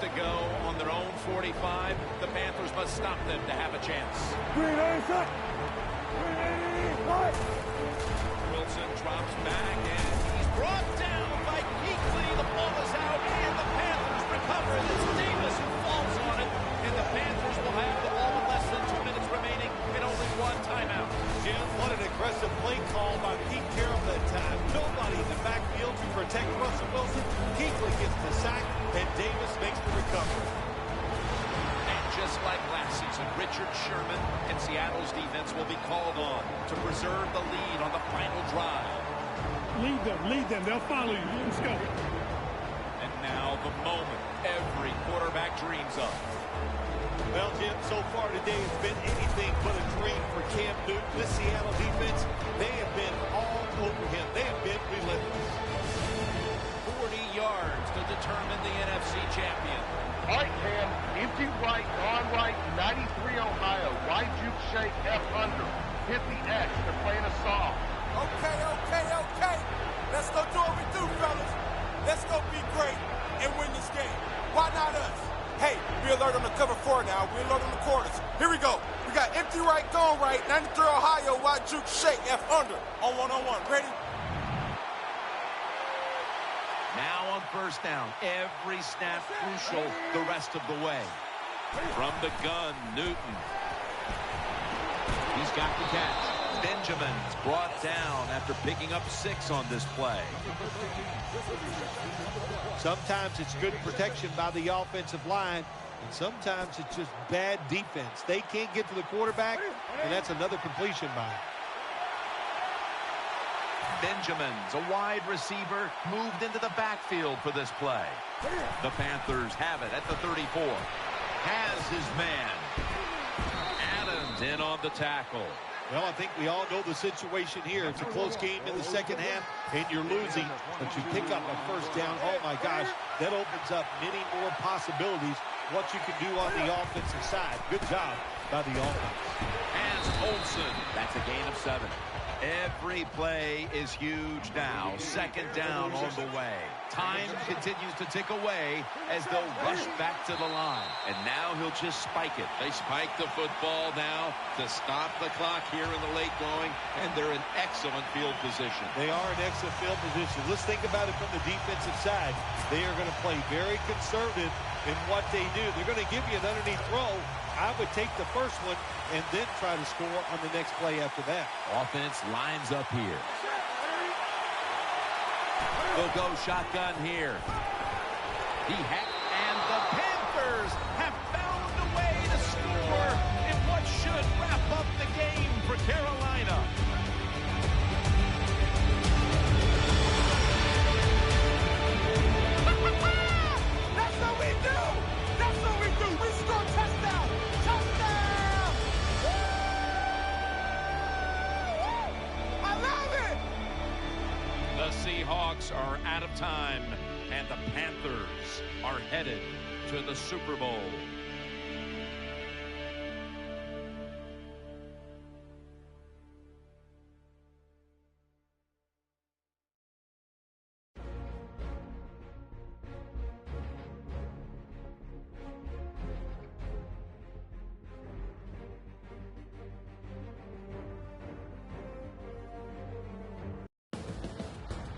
To go on their own 45, the Panthers must stop them to have a chance. Wilson drops back, and he's brought down by Kuechly. The ball is out, and the Panthers recover. And it's Davis who falls on it, and the Panthers will have the ball with less than 2 minutes remaining and only one timeout. Jim, what an aggressive play call by Pete Carroll that time. Nobody in the backfield to protect Russell Wilson. Kuechly gets the sack, and Davis makes the recovery. And just like last season, Richard Sherman and Seattle's defense will be called on to preserve the lead on the final drive. Lead them. They'll follow you. Let's go. And now the moment every quarterback dreams of. Well, Jim, so far today it's been anything but a dream for Cam Newton. This Seattle defense, they have been all over him. They have been relentless. 40 yards to determine the NFC champion. All right, Cam, empty right, on right, 93 Ohio, wide juke shake, F under. Hit the X, they're playing a soft. Okay. Let's go do what we do, fellas. Let's go be great and win this game. Why not us? Hey, we alert on the cover 4 now. We alert on the corners. Here we go. We got empty right, gone right, 93 Ohio, wide juke shake, F under. On 1-on-1. Ready? Now on first down, every snap crucial the rest of the way. From the gun, Newton. He's got the catch. Benjamin's brought down after picking up 6 on this play. Sometimes it's good protection by the offensive line, and sometimes it's just bad defense. They can't get to the quarterback, and that's another completion by him. Benjamin's a wide receiver, moved into the backfield for this play. The Panthers have it at the 34. Has his man. Adams in on the tackle. Well, I think we all know the situation here. It's a close game in the second half, and you're losing, but you pick up a first down. Oh, my gosh, that opens up many more possibilities, what you can do on the offensive side. Good job by the offense. Has Olsen. That's a gain of 7. Every play is huge now. Second down on the way. Time continues to tick away as they'll rush back to the line. And now he'll just spike it. They spike the football now to stop the clock here in the late going, and they're in excellent field position. They are in excellent field position. Let's think about it from the defensive side. They are going to play very conservative in what they do. They're going to give you an underneath throw. I would take the first one and then try to score on the next play after that. Offense lines up here. They'll go shotgun here. And the Panthers have found a way to score in what should wrap up the game for Carolina. That's what we do. That's what we do. We score touchdown. Touchdown. I love it. The Seahawks are out of time, and the Panthers are headed to the Super Bowl.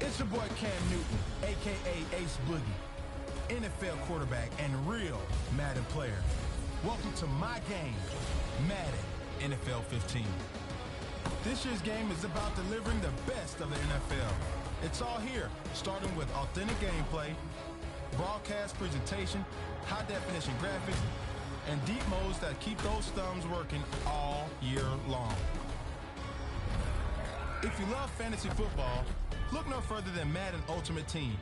It's your boy Cam Newton, a.k.a. Ace Boogie, NFL quarterback and real Madden player. Welcome to my game, Madden NFL 15. This year's game is about delivering the best of the NFL. It's all here, starting with authentic gameplay, broadcast presentation, high-definition graphics, and deep modes that keep those thumbs working all year long. If you love fantasy football, look no further than Madden Ultimate Team.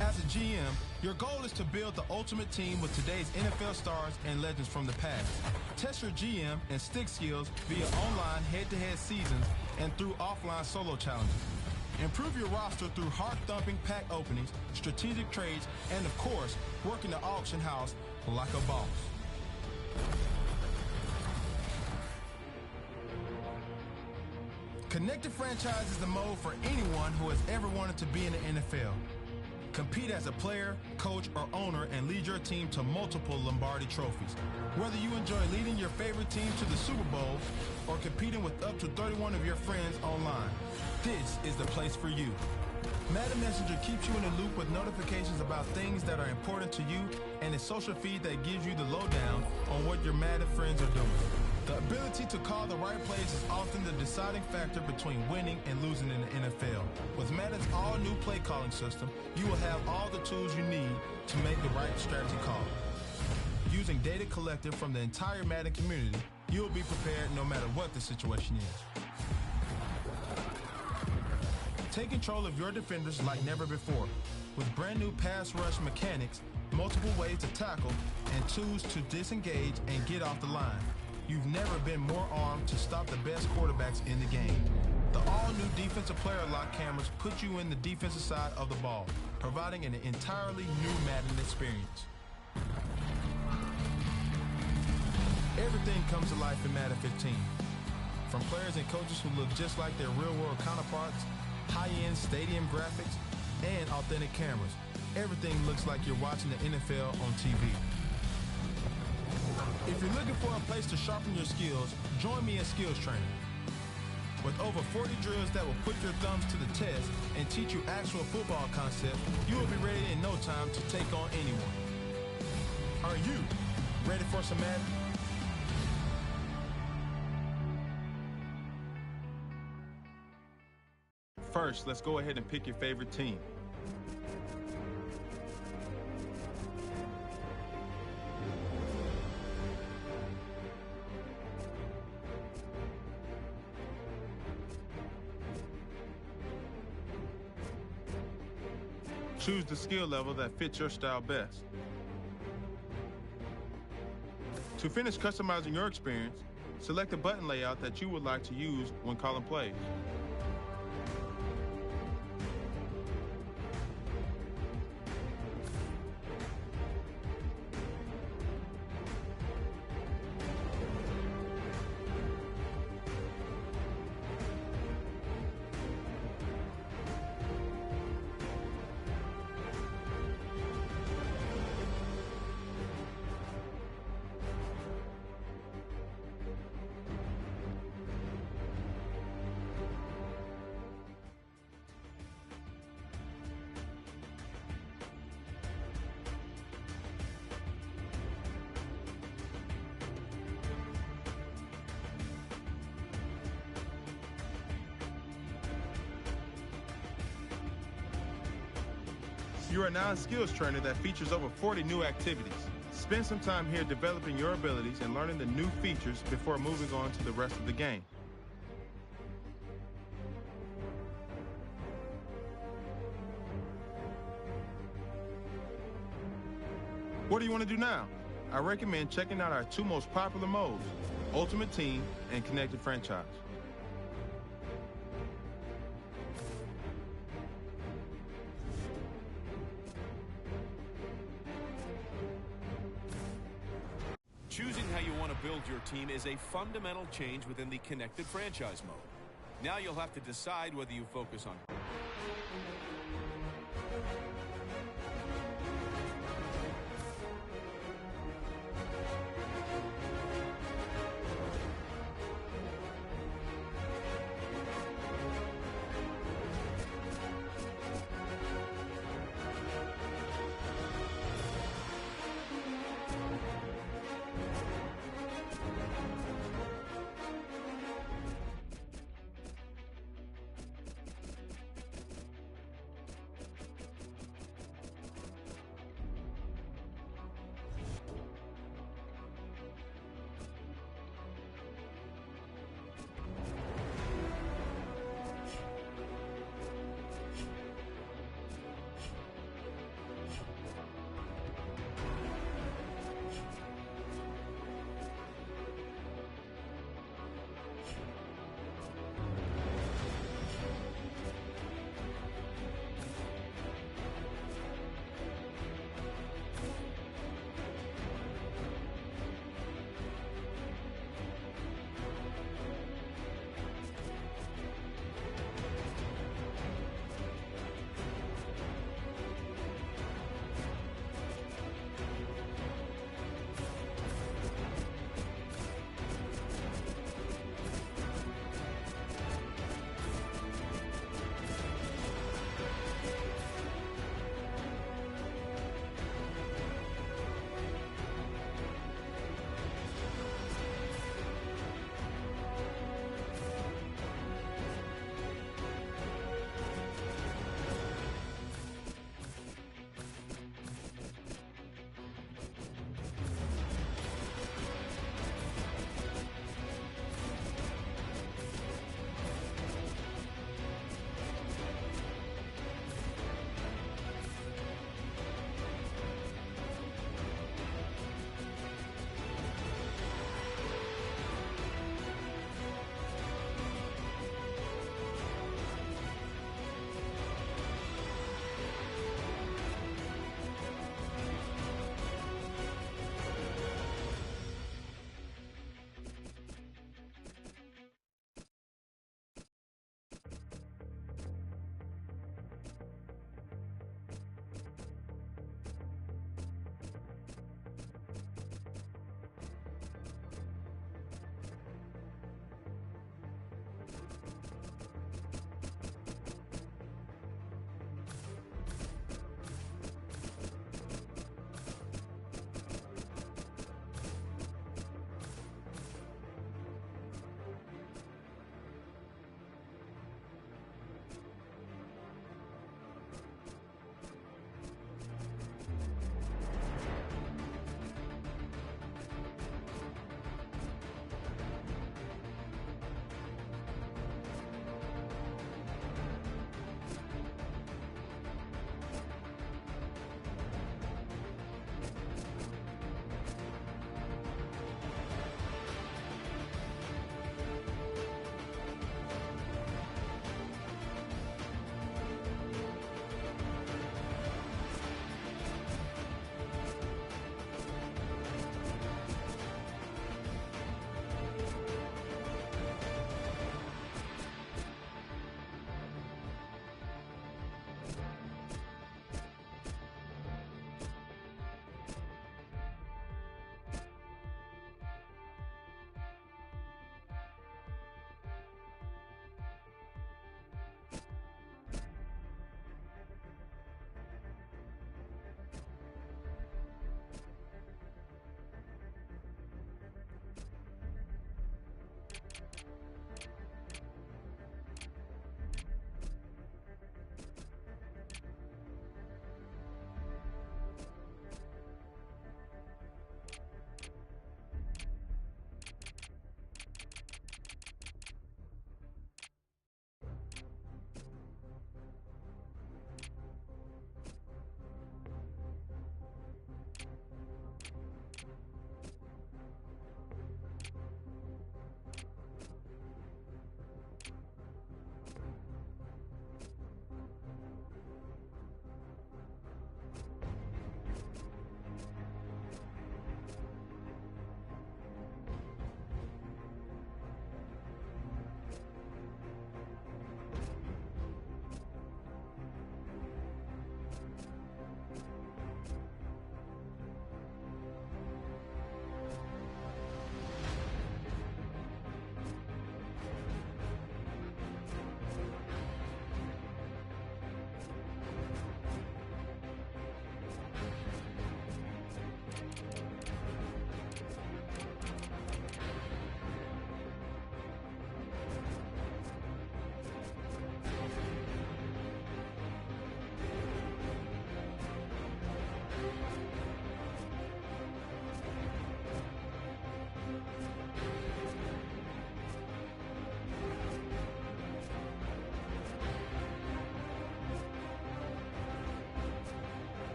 As a GM, your goal is to build the ultimate team with today's NFL stars and legends from the past. Test your GM and stick skills via online head-to-head seasons and through offline solo challenges. Improve your roster through heart-thumping pack openings, strategic trades, and of course, working the auction house like a boss. Connected Franchise is the mode for anyone who has ever wanted to be in the NFL. Compete as a player, coach, or owner and lead your team to multiple Lombardi trophies. Whether you enjoy leading your favorite team to the Super Bowl or competing with up to 31 of your friends online, this is the place for you. Madden Messenger keeps you in the loop with notifications about things that are important to you and a social feed that gives you the lowdown on what your Madden friends are doing. The ability to call the right plays is often the deciding factor between winning and losing in the NFL. With Madden's all-new play calling system, you will have all the tools you need to make the right strategy call. Using data collected from the entire Madden community, you will be prepared no matter what the situation is. Take control of your defenders like never before. With brand new pass rush mechanics, multiple ways to tackle, and tools to disengage and get off the line, you've never been more armed to stop the best quarterbacks in the game. The all-new defensive player lock cameras put you in the defensive side of the ball, providing an entirely new Madden experience. Everything comes to life in Madden 15. From players and coaches who look just like their real-world counterparts, high-end stadium graphics, and authentic cameras. Everything looks like you're watching the NFL on TV. If you're looking for a place to sharpen your skills, join me at Skills Training. With over 40 drills that will put your thumbs to the test and teach you actual football concepts, you will be ready in no time to take on anyone. Are you ready for some Madden? First, let's go ahead and pick your favorite team. Choose the skill level that fits your style best. To finish customizing your experience, select the button layout that you would like to use when calling plays. You are now a skills trainer that features over 40 new activities. Spend some time here developing your abilities and learning the new features before moving on to the rest of the game. What do you want to do now? I recommend checking out our two most popular modes, Ultimate Team and Connected Franchise. Choosing how you want to build your team is a fundamental change within the Connected Franchise mode. Now you'll have to decide whether you focus on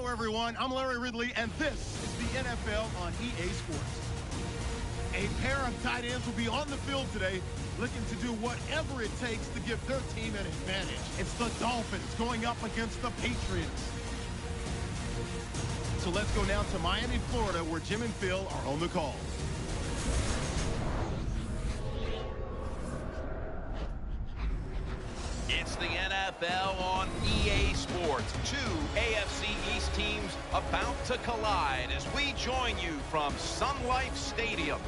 Hello, everyone. I'm Larry Ridley, and this is the NFL on EA Sports. A pair of tight ends will be on the field today looking to do whatever it takes to give their team an advantage. It's the Dolphins going up against the Patriots. So let's go now to Miami, Florida, where Jim and Phil are on the call. It's the NFL on EA Sports. Two AFC East teams about to collide as we join you from Sun Life Stadium.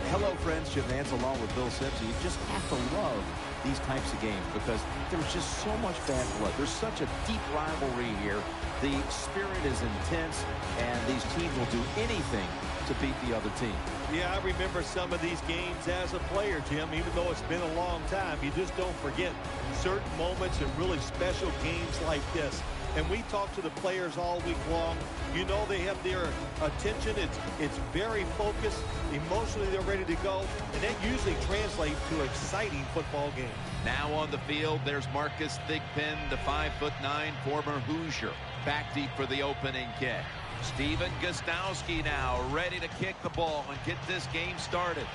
Hello, friends. Jim Nance along with Bill Simpson. You just have to love these types of games because there's just so much bad blood. There's such a deep rivalry here. The spirit is intense, and these teams will do anything to beat the other team. Yeah, I remember some of these games as a player, Jim. Even though it's been a long time, you just don't forget certain moments and really special games like this. And we talk to the players all week long. You know they have their attention. It's very focused. Emotionally, they're ready to go. And that usually translates to an exciting football game. Now on the field, there's Marcus Thigpen, the 5'9" former Hoosier, back deep for the opening kick. Steven Gostowski now ready to kick the ball and get this game started.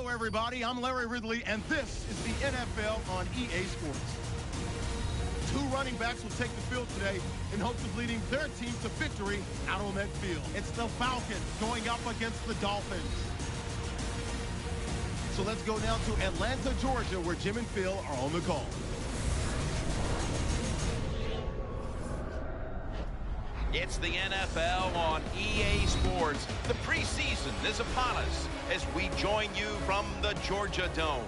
Hello, everybody. I'm Larry Ridley, and this is the NFL on EA Sports. Two running backs will take the field today in hopes of leading their team to victory out on that field. It's the Falcons going up against the Dolphins. So let's go now to Atlanta, Georgia, where Jim and Phil are on the call. It's the NFL on EA Sports. The preseason is upon us as we join you from the Georgia Dome.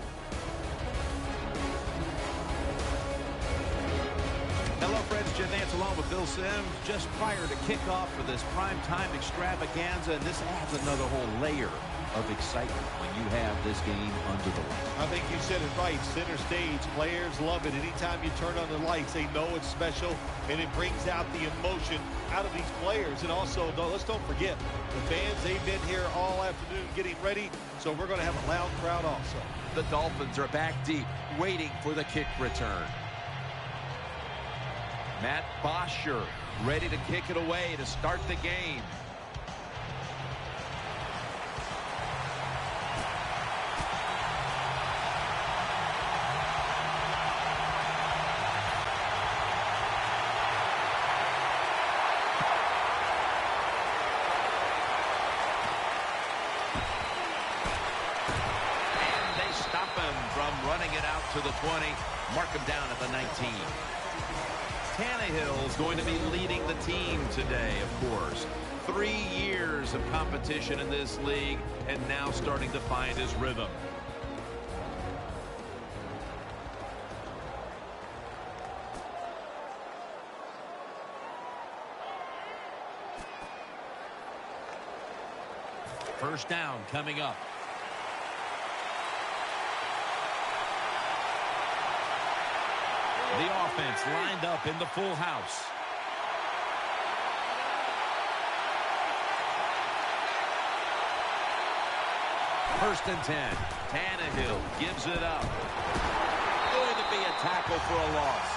Hello, friends. Jim Nance along with Bill Sims just prior to kickoff for this primetime extravaganza, and this adds another whole layer of excitement when you have this game under the lights. I think you said it right. Center stage. Players love it. Anytime you turn on the lights, they know it's special, and it brings out the emotion out of these players. And also, let's don't forget, the fans, they've been here all afternoon getting ready, so we're going to have a loud crowd also. The Dolphins are back deep, waiting for the kick return. Matt Bosher ready to kick it away to start the game. Running it out to the 20, mark him down at the 19. Tannehill's going to be leading the team today, of course. 3 years of competition in this league, and now starting to find his rhythm. First down coming up. The offense lined up in the full house. First and 10. Tannehill gives it up. Going to be a tackle for a loss.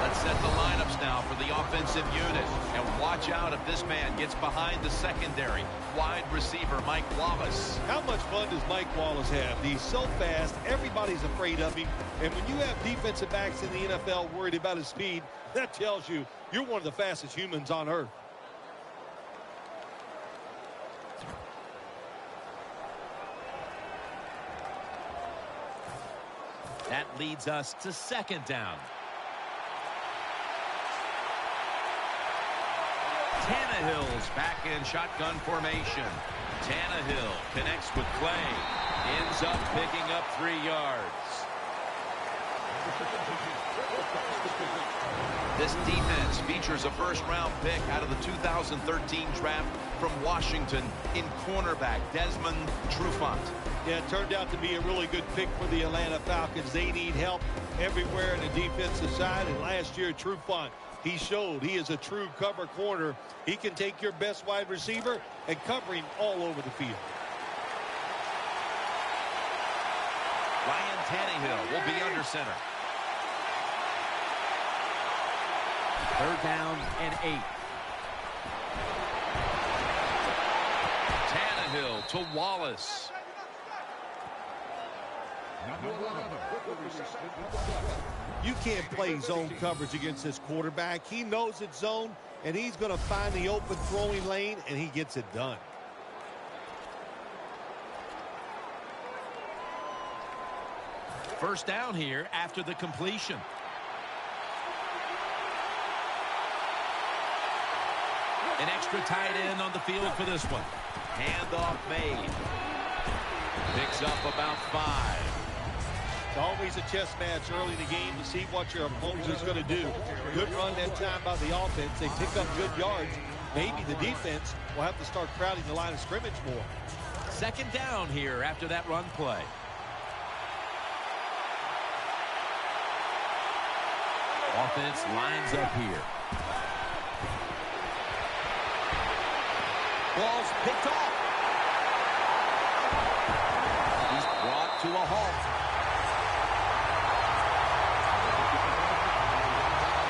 Let's set the lineups now for the offensive unit. And watch out if this man gets behind the secondary. Wide receiver Mike Wallace. How much fun does Mike Wallace have? He's so fast, everybody's afraid of him. And when you have defensive backs in the NFL worried about his speed, that tells you you're one of the fastest humans on earth. That leads us to second down. Tannehill's back in shotgun formation. Tannehill connects with Clay. Ends up picking up 3 yards. This defense features a first-round pick out of the 2013 draft from Washington in cornerback Desmond Trufant. Yeah, it turned out to be a really good pick for the Atlanta Falcons. They need help everywhere in the defensive side. And last year, Trufant, he showed he is a true cover corner. He can take your best wide receiver and cover him all over the field. Ryan Tannehill will be under center. Third down and 8. Tannehill to Wallace. You can't play zone coverage against this quarterback. He knows it's zone, and he's going to find the open throwing lane, and he gets it done. First down here after the completion. An extra tight end on the field for this one. Handoff made. Picks up about 5. It's always a chess match early in the game to see what your opponent is going to do. Good run that time by the offense. They pick up good yards. Maybe the defense will have to start crowding the line of scrimmage more. Second down here after that run play. Offense lines up here. Ball's picked off. He's brought to a halt.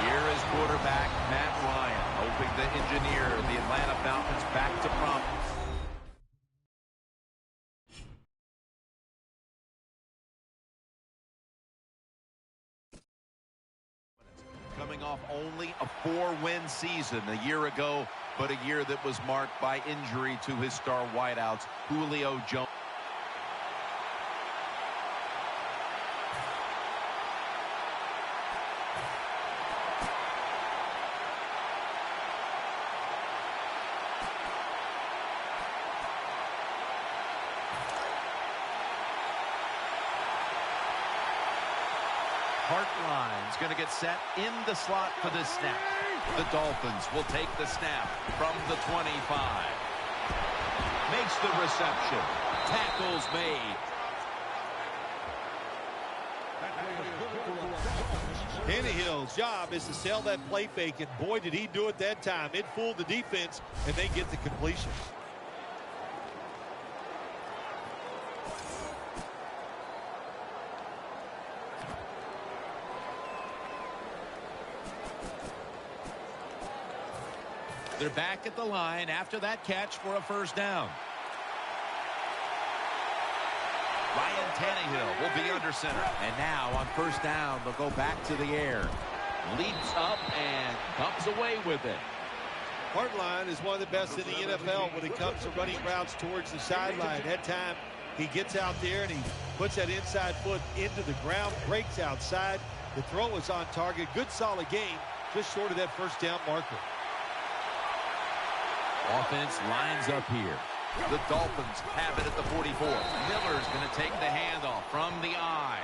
Here is quarterback Matt Ryan, hoping to engineer the Atlanta Falcons back to promise. Coming off only a 4-win season a year ago, but a year that was marked by injury to his star wideouts, Julio Jones. Hartline's going to get set in the slot for this snap. The Dolphins will take the snap from the 25. Makes the reception. Tackles made. Tannehill's job is to sell that play fake, and boy, did he do it that time. It fooled the defense, and they get the completion. They're back at the line after that catch for a first down. Ryan Tannehill will be under center. And now on first down, they'll go back to the air. Leaps up and comes away with it. Hartline is one of the best in the NFL when it comes to running routes towards the sideline. That time, he gets out there and he puts that inside foot into the ground, breaks outside. The throw was on target. Good, solid game, just short of that first down marker. Offense lines up here. The Dolphins have it at the 44. Miller's going to take the handoff from the eye.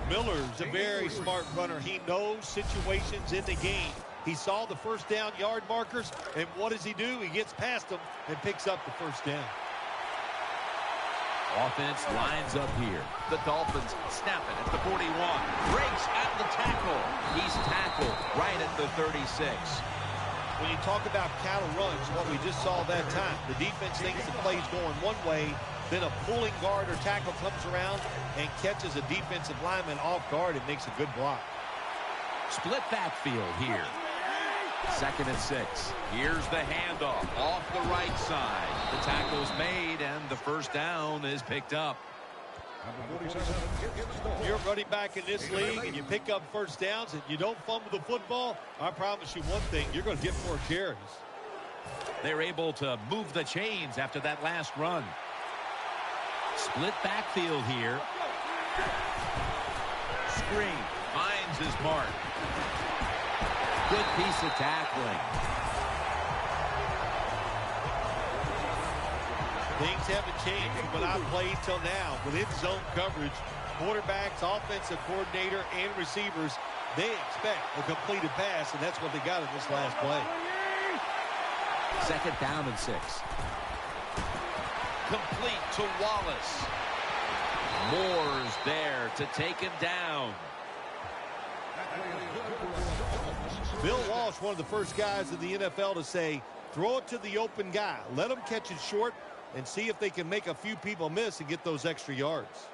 Miller's a very smart runner. He knows situations in the game. He saw the first down yard markers, and what does he do? He gets past them and picks up the first down. Offense lines up here. The Dolphins snap it at the 41. Breaks at the tackle. He's tackled right at the 36. When you talk about cattle runs, what we just saw that time, the defense thinks the play's going one way, then a pulling guard or tackle comes around and catches a defensive lineman off guard and makes a good block. Split backfield here. 2nd and 6. Here's the handoff off the right side. The tackle's made and the first down is picked up. You're running back in this league and you pick up first downs and you don't fumble the football, I promise you one thing, you're going to get more carries. They're able to move the chains after that last run. Split backfield here. Screen. Finds his mark. Good piece of tackling. Things haven't changed from when I played till now. Within zone coverage, quarterbacks, offensive coordinator, and receivers, they expect a completed pass, and that's what they got in this last play. 2nd down and 6. Complete to Wallace. Moore's there to take him down. Bill Walsh, one of the first guys in the NFL to say, throw it to the open guy. Let him catch it short and see if they can make a few people miss and get those extra yards.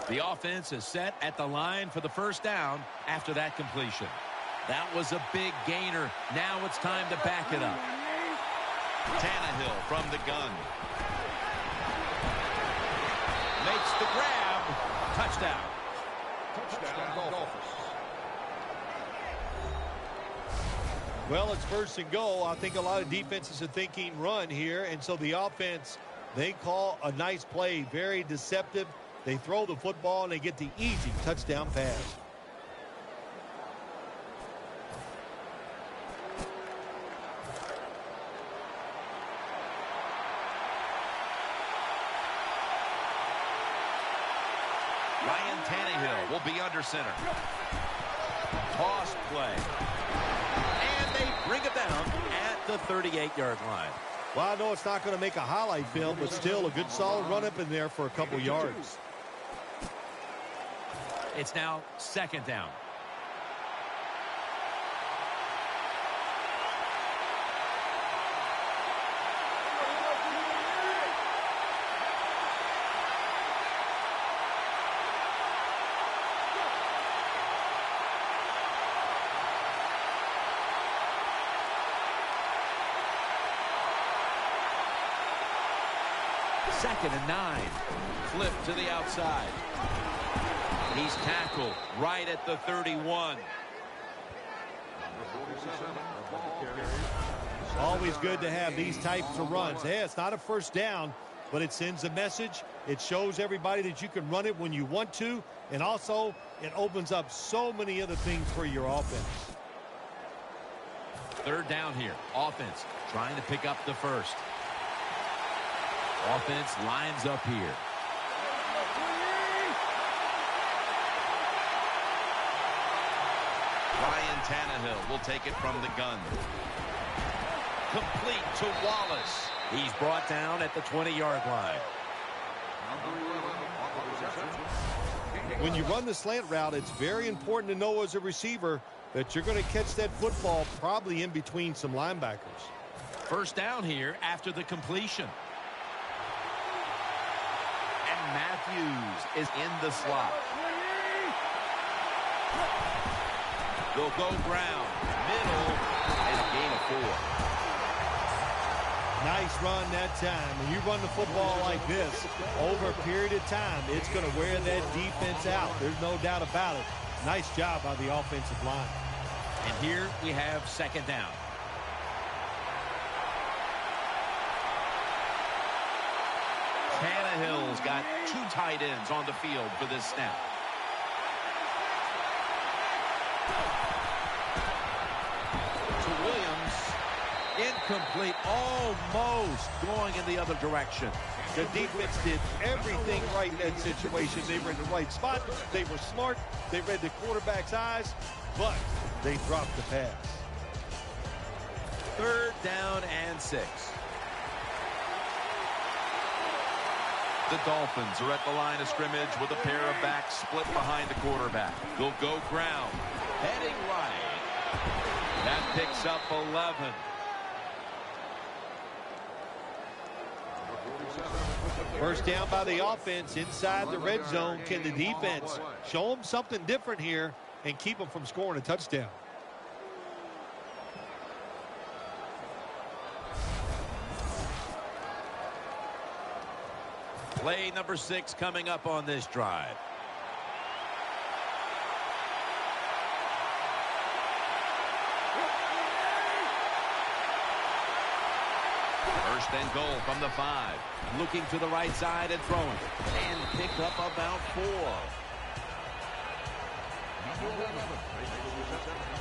The offense is set at the line for the first down after that completion. That was a big gainer. Now it's time to back it up. Tannehill from the gun. Makes the grab. Touchdown. Well, it's 1st and goal. I think a lot of defenses are thinking run here, and so the offense, they call a nice play, very deceptive. They throw the football, and they get the easy touchdown pass. Ryan Tannehill will be under center. Toss play. And they bring it down at the 38-yard line. Well, I know it's not going to make a highlight film, but still a good solid run up in there for a couple yards. It's now 2nd down. 2nd and 9. Flip to the outside. He's tackled right at the 31. Always good to have these types of runs. Yeah, it's not a first down, but it sends a message. It shows everybody that you can run it when you want to, and also it opens up so many other things for your offense. 3rd down here. Offense trying to pick up the first. Offense lines up here. Ryan Tannehill will take it from the gun. Complete to Wallace. He's brought down at the 20-yard line. When you run the slant route, it's very important to know as a receiver that you're going to catch that football probably in between some linebackers. 1st down here after the completion. And Matthews is in the slot. They'll go ground, middle, and a gain of 4. Nice run that time. When you run the football like this, over a period of time, it's going to wear that defense out. There's no doubt about it. Nice job by the offensive line. And here we have 2nd down. Tannehill's got 2 tight ends on the field for this snap. To Williams. Incomplete. Almost going in the other direction. The defense did everything right in that situation. They were in the right spot. They were smart. They read the quarterback's eyes, but they dropped the pass. 3rd down and 6. The Dolphins are at the line of scrimmage with a pair of backs split behind the quarterback. They'll go ground. Heading right. That picks up 11. First down by the offense inside the red zone. Can the defense show them something different here and keep them from scoring a touchdown? Play number 6 coming up on this drive. First and goal from the 5. Looking to the right side and throwing. And picked up about 4.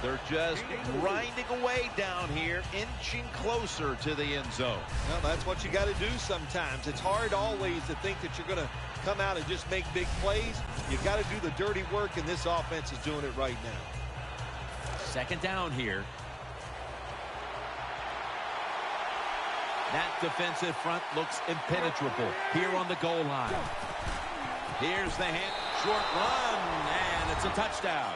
They're just grinding away down here, inching closer to the end zone. Well, that's what you got to do sometimes. It's hard always to think that you're going to come out and just make big plays. You got to do the dirty work, and this offense is doing it right now. 2nd down here. That defensive front looks impenetrable here on the goal line. Here's the hit. Short run, and it's a touchdown.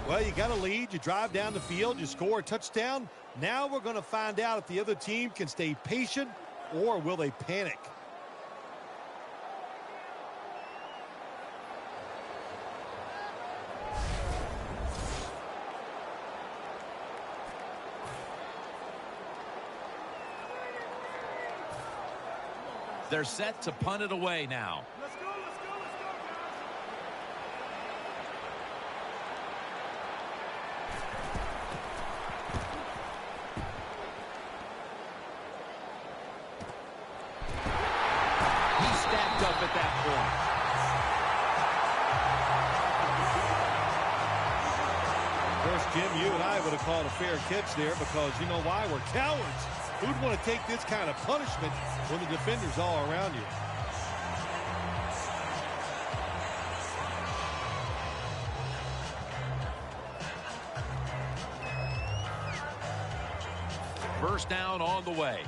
Well, you got a lead. You drive down the field. You score a touchdown. Now we're going to find out if the other team can stay patient or will they panic. They're set to punt it away now. Let's go, let's go, let's go, He stacked up at that point. Of course, Jim, you and I would have called a fair catch there because you know why? We're cowards. Who'd want to take this kind of punishment when the defender's all around you? First down on the way.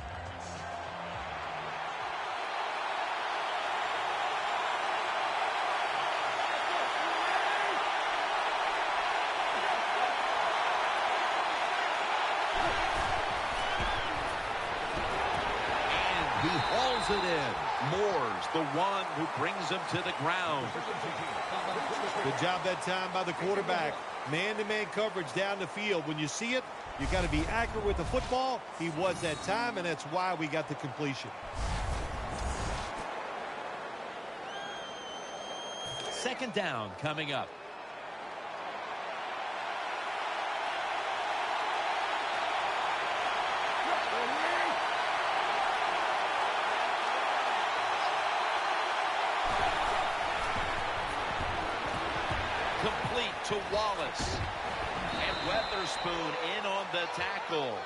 He hauls it in. Moore's the one who brings him to the ground. Good job that time by the quarterback. Man-to-man coverage down the field. When you see it, You got to be accurate with the football. He was that time, and that's why we got the completion. Second down coming up. Complete to Wallace. And Weatherspoon in on the tackle.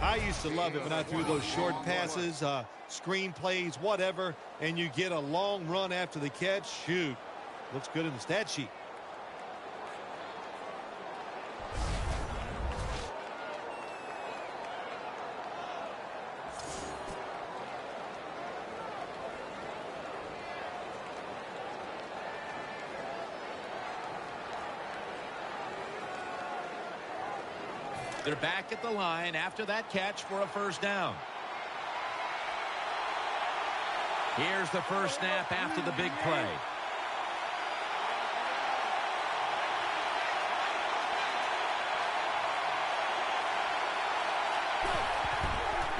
I used to love it when I threw those short passes, screen plays, whatever, and you get a long run after the catch. Shoot, looks good in the stat sheet. They're back at the line after that catch for a first down. Here's the first snap after the big play.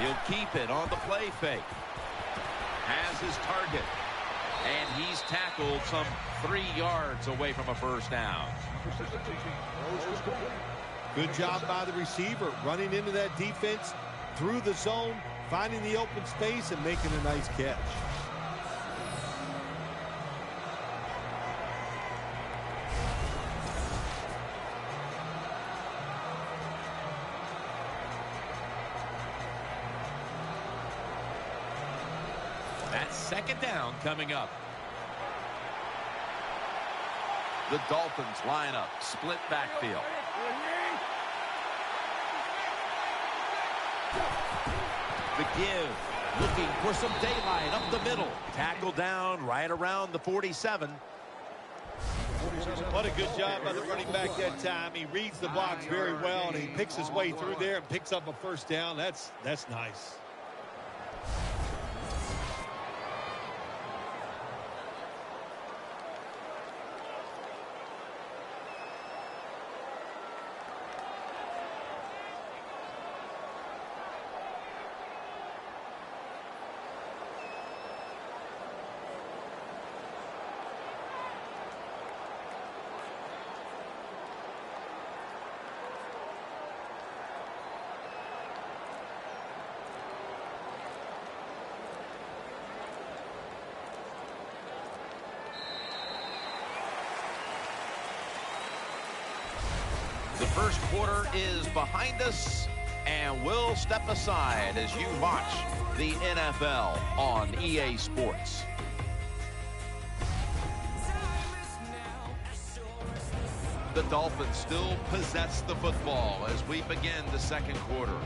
He'll keep it on the play fake. Has his target. And he's tackled some 3 yards away from a first down. Good job by the receiver, running into that defense, through the zone, finding the open space, and making a nice catch. That's second down coming up. The Dolphins line up, split backfield. The give, looking for some daylight up the middle. Tackle down right around the 47. What a good job by the running back that time. He reads the blocks very well, and he picks his way through there and picks up a first down. That's nice. The first quarter is behind us, and we'll step aside as you watch the NFL on EA Sports. The Dolphins still possess the football as we begin the second quarter.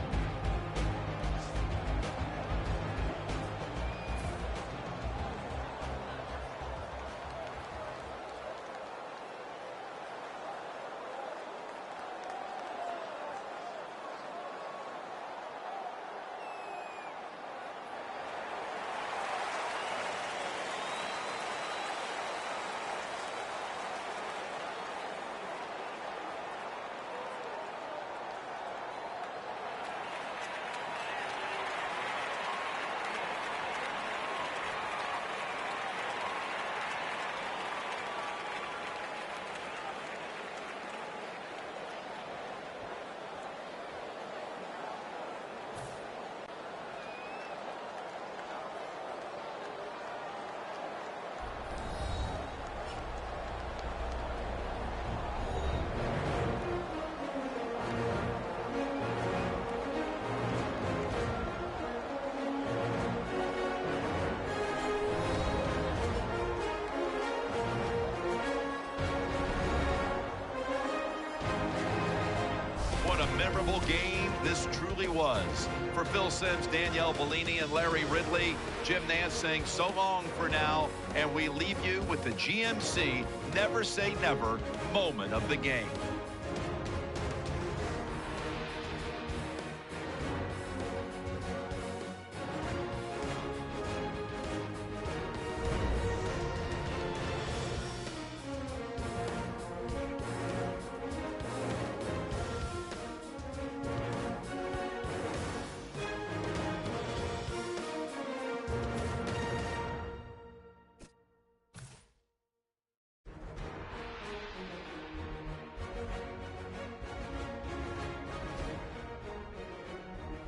Memorable game this truly was. For Phil Simms, Danielle Bellini, and Larry Ridley, Jim Nance saying so long for now, and we leave you with the GMC Never Say Never moment of the game.